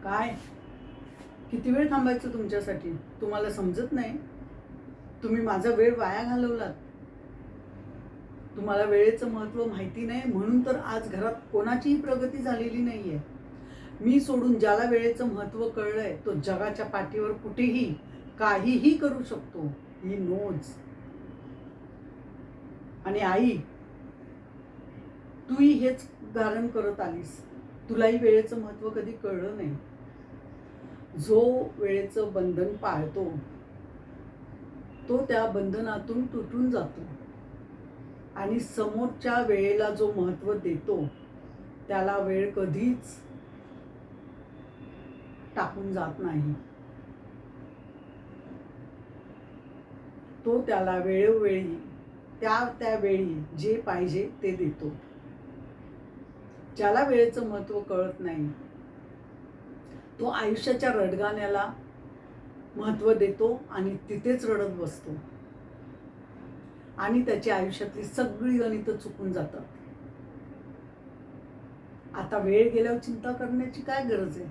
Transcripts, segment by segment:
काय किती वेळ थांबायचं तुमच्यासाठी? तुम्हाला समजत नाही? तुम्ही माझा वेळ वाया घालवलात. तुम्हाला वेळेचं महत्त्व माहिती नाही म्हणून तर आज घरात कोणाचीही प्रगती झालेली नाहीये. मी सोडून ज्याला वेळेचं महत्त्व कळलंय तो जगाच्या पाठीवर कुठेही काहीही करू शकतो. He knows. आणि आई, तूही हेच धारण करत आलीस. तुलाही वेळेचं महत्त्व कधी कळलं नाही. जो वेळेचं बंधन पाळतो तो त्या बंधनातून तुटून जातो आणि समोरच्या वेळेला जो महत्त्व देतो त्याला वेळ कधीच टाकून जात नाही. तो त्याला वेळोवेळी त्या वेळी जे पाहिजे ते देतो. ज्याला वेळेचं महत्त्व कळत नाही तो आयुष्याच्या रडगाण्याला महत्त्व देतो आणि तिथेच रडत बसतो आणि त्याच्या आयुष्यातली सगळी गणितं चुकून जातात. आता वेळ गेल्यावर चिंता करण्याची काय गरज आहे?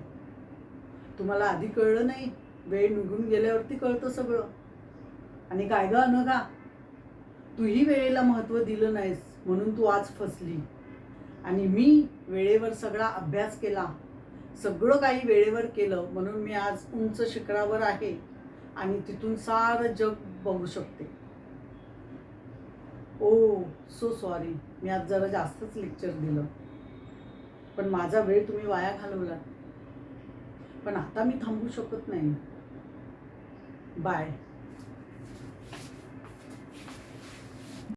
तुम्हाला आधी कळलं नाही, वेळ निघून गेल्यावरती कळतं सगळं. आणि काय ग अनघा, तूही वेळेला महत्त्व दिलं नाहीस म्हणून तू आज फसली. आणि मी वेळेवर सगळा अभ्यास केला, सगळं काही वेळेवर केलं म्हणून मी आज उंच शिखरावर आहे आणि तिथून सारं जग बघू शकते. ओ सो सॉरी, मी आज जरा जास्तच लेक्चर दिलं, पण माझा वेळ तुम्ही वाया घालवला. पण आता मी थांबू शकत नाही. बाय.